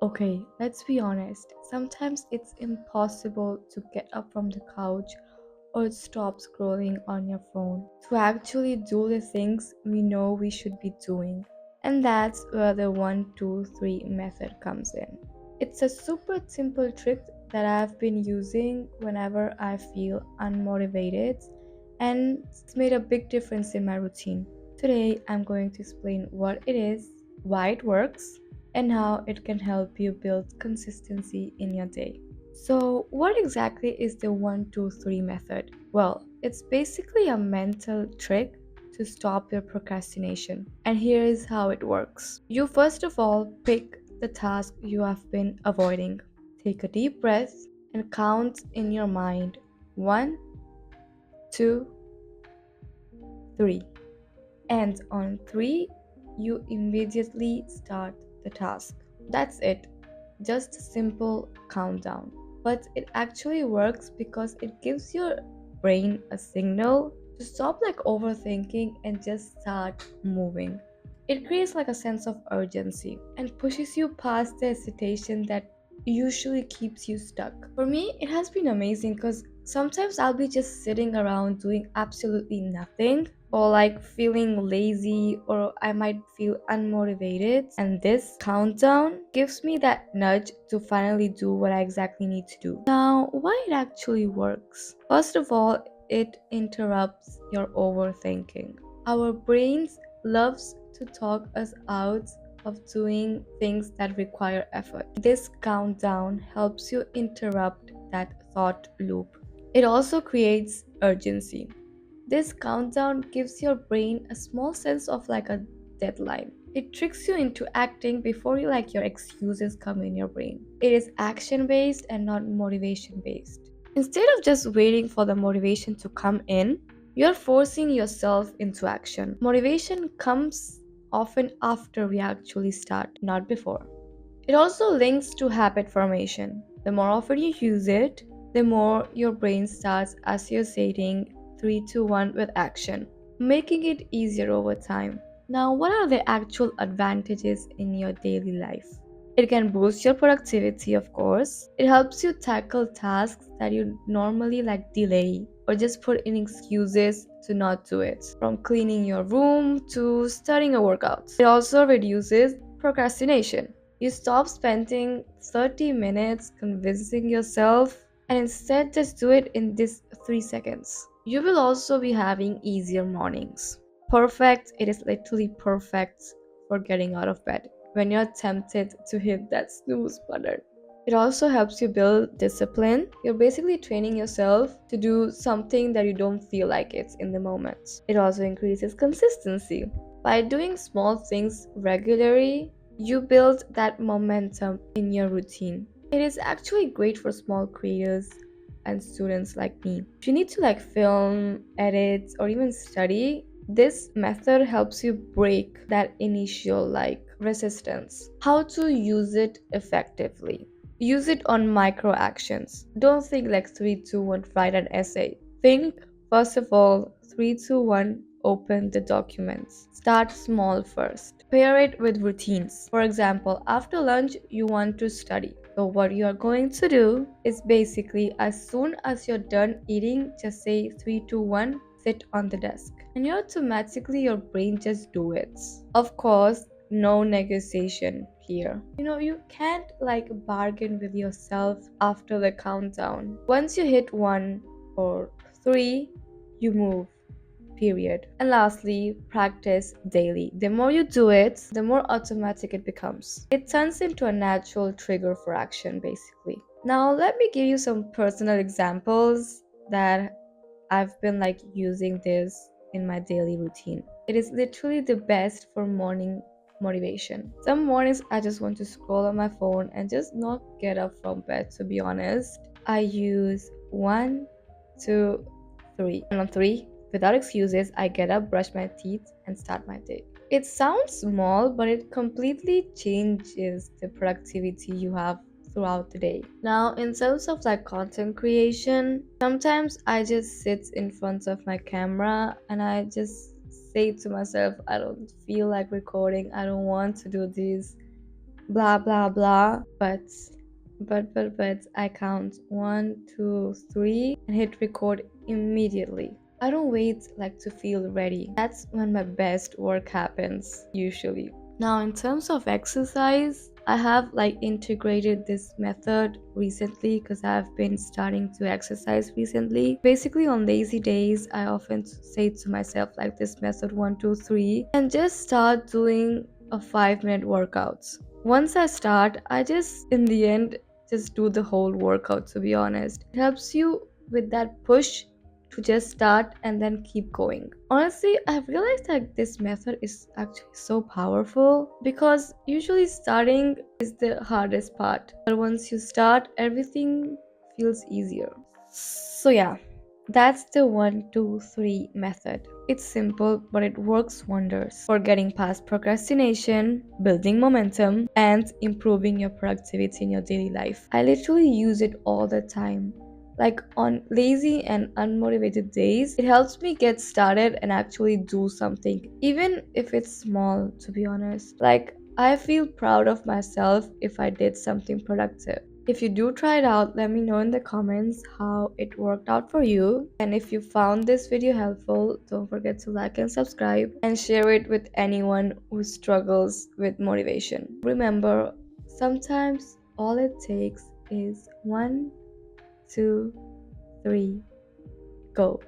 Okay, let's be honest. Sometimes it's impossible to get up from the couch or stop scrolling on your phone to actually do the things we know we should be doing. And that's where the 1, 2, 3 method comes in. It's a super simple trick that I've been using whenever I feel unmotivated, and it's made a big difference in my routine. Today, I'm going to explain what it is, why it works, and how it can help you build consistency in your day. So, what exactly is the 1, 2, 3 method? Well, it's basically a mental trick to stop your procrastination. And here is how it works. You first of all pick the task you have been avoiding. Take a deep breath and count in your mind 1, 2, 3. And on 3, you immediately start the task. That's it. Just a simple countdown. But it actually works because it gives your brain a signal to stop overthinking and just start moving. It creates a sense of urgency and pushes you past the hesitation that usually keeps you stuck. For me, it has been amazing because sometimes I'll be just sitting around doing absolutely nothing, or feeling lazy, or I might feel unmotivated, and this countdown gives me that nudge to finally do what I exactly need to do. Now, why it actually works? First of all, it interrupts your overthinking. Our brains loves to talk us out of doing things that require effort. This countdown helps you interrupt that thought loop. It also creates urgency. This countdown gives your brain a small sense of a deadline. It tricks you into acting before your excuses come in your brain. It is action based and not motivation based. Instead of just waiting for the motivation to come in, you're forcing yourself into action. Motivation comes often after we actually start, not before. It also links to habit formation. The more often you use it, the more your brain starts associating 3 to 1 with action, making it easier over time. Now, what are the actual advantages in your daily life? It can boost your productivity, of course. It helps you tackle tasks that you normally delay or just put in excuses to not do it, from cleaning your room to starting a workout. It also reduces procrastination. You stop spending 30 minutes convincing yourself and instead just do it in this 3 seconds. You will also be having easier mornings. Perfect, it is literally perfect for getting out of bed when you're tempted to hit that snooze button. It also helps you build discipline. You're basically training yourself to do something that you don't feel like it's in the moment. It also increases consistency. By doing small things regularly, you build that momentum in your routine. It is actually great for small creators and students like me. If you need to film, edit, or even study, this method helps you break that initial resistance. How to use it effectively? Use it on micro actions. Don't think 3, 2, 1, write an essay. Think, first of all, 3, 2, 1, open the documents. Start small first. Pair it with routines. For example, after lunch, you want to study. So, what you are going to do is basically as soon as you're done eating, just say 3, 2, 1, sit on the desk. And you automatically, your brain just do it. Of course, no negotiation here. You can't bargain with yourself after the countdown. Once you hit 1 or 3, you move. Period. And lastly, practice daily. The more you do it, the more automatic it becomes. It turns into a natural trigger for action, basically. Now, let me give you some personal examples that I've been using this in my daily routine. It is literally the best for morning motivation. Some mornings I just want to scroll on my phone and just not get up from bed, to be honest. I use 1, 2, 3. And on 3, without excuses, I get up, brush my teeth, and start my day. It sounds small, but it completely changes the productivity you have throughout the day. Now, in terms of content creation, sometimes I just sit in front of my camera and I just say to myself, I don't feel like recording, I don't want to do this. blah blah blah. But I count one, two, three and hit record immediately. I don't wait like to feel ready. That's when my best work happens, usually. Now, in terms of exercise, I have like integrated this method recently because I've been starting to exercise recently. Basically, on lazy days, I often say to myself like this method 1, 2, 3 and just start doing a 5 minute workout. Once I start, I just in the end just do the whole workout, to be honest. It helps you with that push to just start and then keep going. Honestly, I've realized that this method is actually so powerful because usually starting is the hardest part. But once you start, everything feels easier. So, yeah, that's the 1, 2, 3 method. It's simple, but it works wonders for getting past procrastination, building momentum, and improving your productivity in your daily life. I literally use it all the time. Like on lazy and unmotivated days, it helps me get started and actually do something, even if it's small, to be honest. Like, I feel proud of myself if I did something productive. If you do try it out, let me know in the comments how it worked out for you. And if you found this video helpful, don't forget to like and subscribe and share it with anyone who struggles with motivation. Remember, sometimes all it takes is 1, 2, 3, go.